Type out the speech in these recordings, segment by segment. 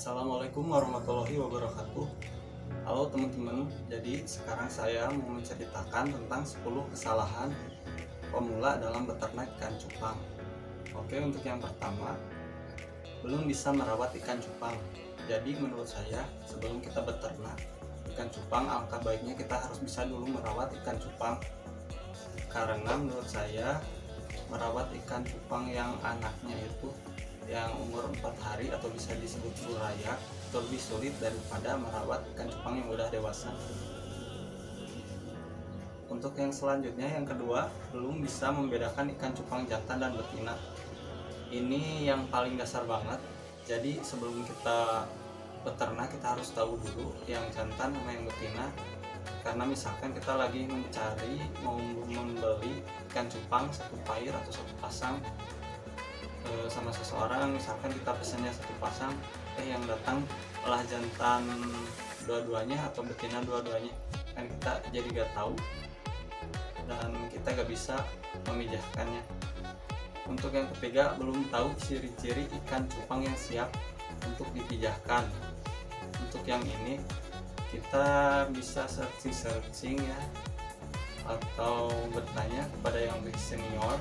Assalamualaikum warahmatullahi wabarakatuh. Halo teman-teman, jadi sekarang saya mau menceritakan tentang 10 kesalahan pemula dalam beternak ikan cupang. Oke, untuk yang pertama, belum bisa merawat ikan cupang. Jadi menurut saya, sebelum kita beternak ikan cupang, alangkah baiknya kita harus bisa dulu merawat ikan cupang. Karena menurut saya, merawat ikan cupang yang anaknya itu yang umur 4 hari atau bisa disebut buraya itu lebih sulit daripada merawat ikan cupang yang udah dewasa. Untuk yang selanjutnya, yang kedua, belum bisa membedakan ikan cupang jantan dan betina. Ini yang paling dasar banget. Jadi sebelum kita beternak, kita harus tahu dulu yang jantan sama yang betina. Karena misalkan kita lagi mencari mau membeli ikan cupang satu pair atau satu pasang sama seseorang, misalkan kita pesannya satu pasang, yang datang malah jantan dua-duanya atau betina dua-duanya, kan kita jadi gak tahu dan kita gak bisa memijahkannya. Untuk yang ketiga, belum tahu ciri-ciri ikan cupang yang siap untuk dipijahkan. Untuk yang ini kita bisa searching ya, atau bertanya kepada yang lebih senior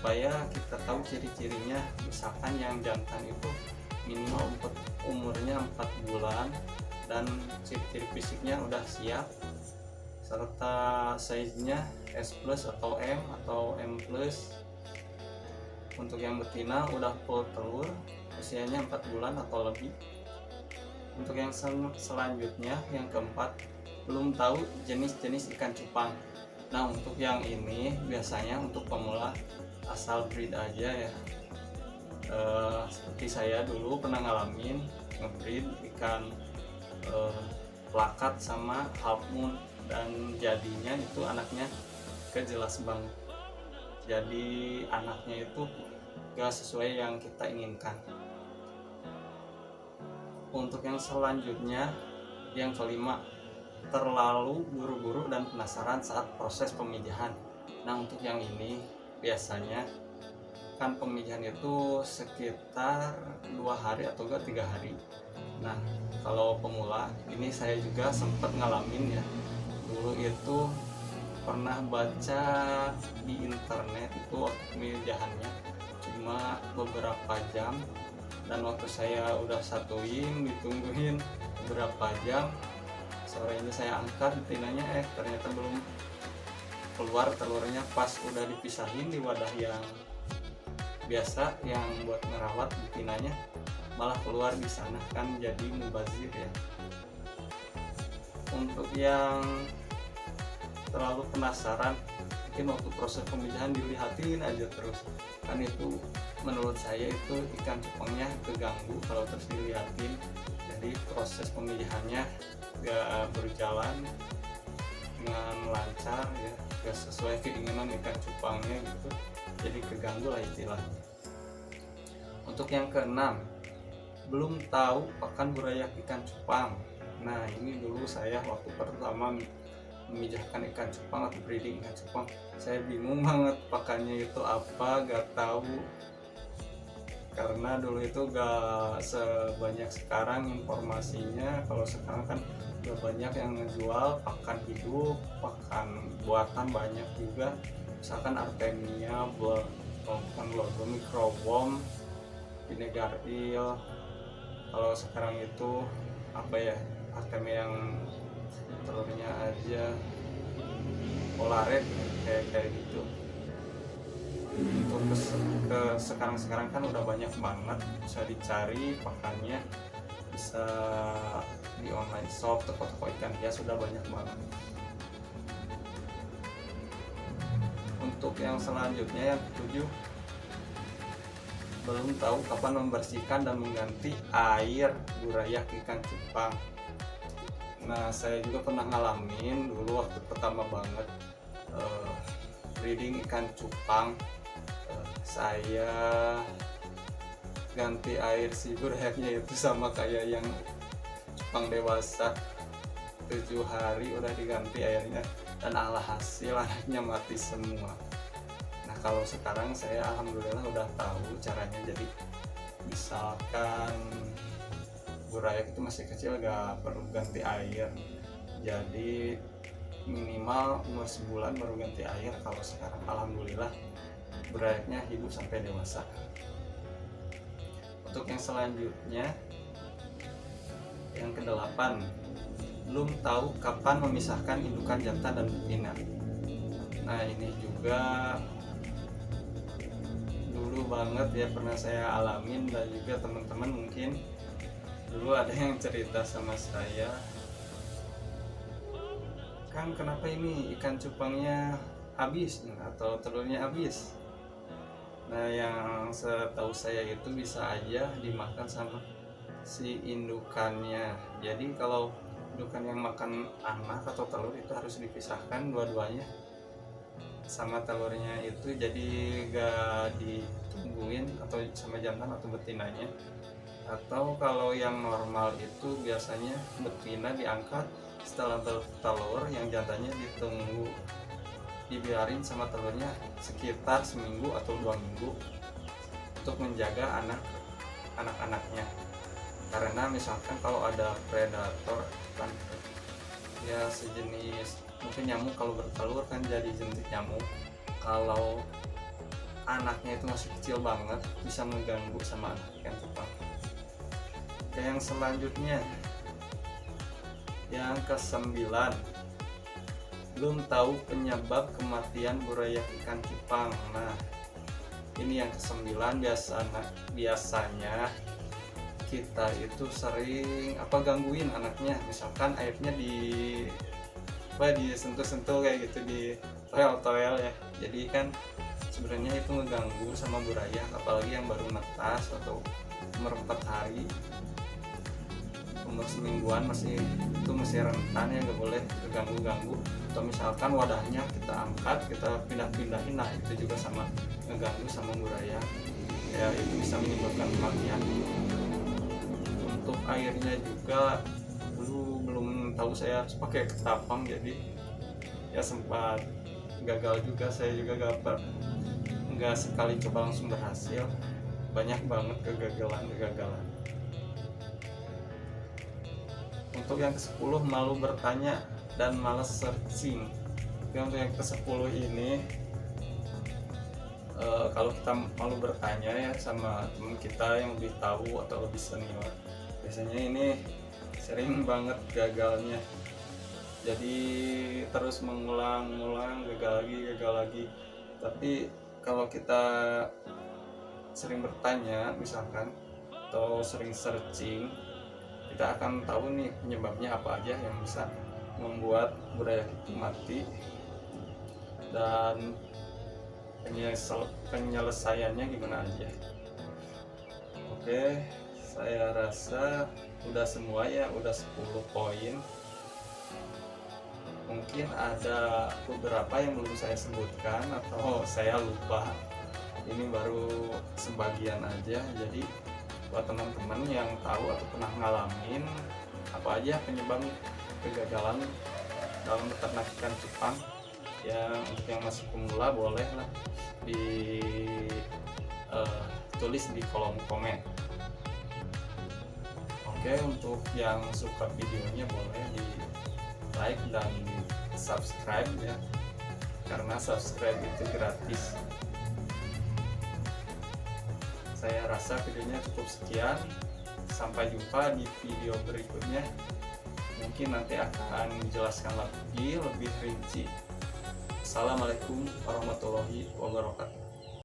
supaya kita tahu ciri-cirinya. Misalkan yang jantan itu minimal umurnya 4 bulan dan ciri-ciri fisiknya udah siap serta size-nya S plus atau M atau M plus. Untuk yang betina udah full telur, usianya 4 bulan atau lebih. Untuk yang selanjutnya, yang keempat, belum tahu jenis-jenis ikan cupang. Nah, untuk yang ini biasanya untuk pemula asal breed aja ya. Seperti saya dulu pernah ngalamin ngebreed ikan plakat sama half moon, dan jadinya itu anaknya kejelas banget. Jadi anaknya itu gak sesuai yang kita inginkan. Untuk yang selanjutnya, yang kelima, terlalu buru-buru dan penasaran saat proses pemijahan. Nah, untuk yang ini biasanya kan pemijahan itu sekitar 2 hari atau enggak 3 hari. Nah, kalau pemula ini saya juga sempat ngalamin ya. Dulu itu pernah baca di internet itu waktu pemijahannya cuma beberapa jam, dan waktu saya udah satuin ditungguin beberapa jam, sorenya saya angkat betinanya ternyata belum keluar telurnya. Pas udah dipisahin di wadah yang biasa yang buat ngerawat betinanya, malah keluar di sana, kan jadi mubazir ya. Untuk yang terlalu penasaran, mungkin waktu proses pemijahan dilihatin aja terus, kan itu menurut saya itu ikan cupangnya keganggu kalau terus dilihatin. Jadi proses pemijahannya gak berjalan dengan lancar ya, gak sesuai keinginan ikan cupangnya gitu, jadi keganggu lah istilahnya. Untuk yang keenam, belum tahu pakan berayak ikan cupang. Nah, ini dulu saya waktu pertama memijahkan ikan cupang atau breeding ikan cupang, saya bingung banget pakannya itu apa, gak tahu. Karena dulu itu gak sebanyak sekarang informasinya. Kalau sekarang kan udah banyak yang ngejual pakan hidup, pakan buatan banyak juga, misalkan Artemia, bukan logo microworm, vinegar eel. Kalau sekarang itu apa ya, Artemia yang telurnya aja, polaret kayak gitu. Untuk ke sekarang kan udah banyak banget, bisa dicari pakannya, bisa di online shop, toko-toko ikan hias sudah banyak banget. Untuk yang selanjutnya, yang ketujuh, belum tahu kapan membersihkan dan mengganti air burayak ikan cupang. Nah, saya juga pernah ngalamin dulu waktu pertama banget breeding ikan cupang. Saya ganti air si burayaknya itu sama kayak yang cupang dewasa, 7 hari udah diganti airnya, dan alhasil anaknya mati semua. Nah, kalau sekarang saya alhamdulillah udah tahu caranya. Jadi misalkan burayak itu masih kecil gak perlu ganti air, jadi minimal umur sebulan baru ganti air. Kalau sekarang alhamdulillah burayaknya hidup sampai dewasa. Untuk yang selanjutnya, yang ke-8, belum tahu kapan memisahkan indukan jantan dan betina. Nah ini juga dulu banget ya pernah saya alamin, dan juga teman-teman mungkin dulu ada yang cerita sama saya, Kang kenapa ini ikan cupangnya habis atau telurnya habis. Nah yang setahu saya itu bisa aja dimakan sama si indukannya. Jadi kalau indukan yang makan anak atau telur itu harus dipisahkan dua-duanya sama telurnya itu, jadi gak ditungguin atau sama jantan atau betinanya. Atau kalau yang normal itu biasanya betina diangkat setelah bertelur, yang jantannya ditunggu dibiarin sama telurnya sekitar seminggu atau 2 minggu untuk menjaga anak-anaknya. Karena misalkan kalau ada predator kan ya sejenis mungkin nyamuk, kalau bertelur kan jadi jentik nyamuk, kalau anaknya itu masih kecil banget bisa mengganggu sama anak ikan cupang. Yang selanjutnya, yang ke-9, belum tahu penyebab kematian burayak ikan cupang. Nah ini yang ke-9, biasanya kita itu sering gangguin anaknya, misalkan airnya disentuh-sentuh kayak gitu, di toel ya. Jadi kan sebenarnya itu ngeganggu sama burayak, apalagi yang baru netas atau umur 4 hari, umur semingguan masih rentan ya, nggak boleh keganggu-ganggu. Atau misalkan wadahnya kita angkat, kita pindah-pindahin, nah itu juga sama ngeganggu sama burayak ya, itu bisa menyebabkan kematian. Untuk airnya juga belum tahu saya harus pakai ketapang, jadi ya sempat gagal juga, saya juga nggak sekali coba langsung berhasil, banyak banget kegagalan. Untuk yang ke-10, malu bertanya dan malas searching. Untuk yang ke-10 ini, kalau kita malu bertanya ya sama teman kita yang lebih tahu atau lebih senior, biasanya ini sering banget gagalnya. Jadi terus mengulang gagal lagi. Tapi kalau kita sering bertanya misalkan atau sering searching, kita akan tahu nih penyebabnya apa aja yang bisa membuat burayak itu mati, dan penyelesaiannya gimana aja. Oke, saya rasa udah semua ya, udah 10 poin. Mungkin ada beberapa yang belum saya sebutkan atau saya lupa, ini baru sebagian aja. Jadi buat teman-teman yang tahu atau pernah ngalamin apa aja penyebab kegagalan dalam beternak ikan cupang, yang untuk yang masih pemula boleh lah tulis di kolom komen. Oke, untuk yang suka videonya boleh di like dan di subscribe ya, karena subscribe itu gratis. Saya rasa videonya cukup sekian, sampai jumpa di video berikutnya, mungkin nanti akan dijelaskan lagi lebih rinci. Assalamualaikum warahmatullahi wabarakatuh.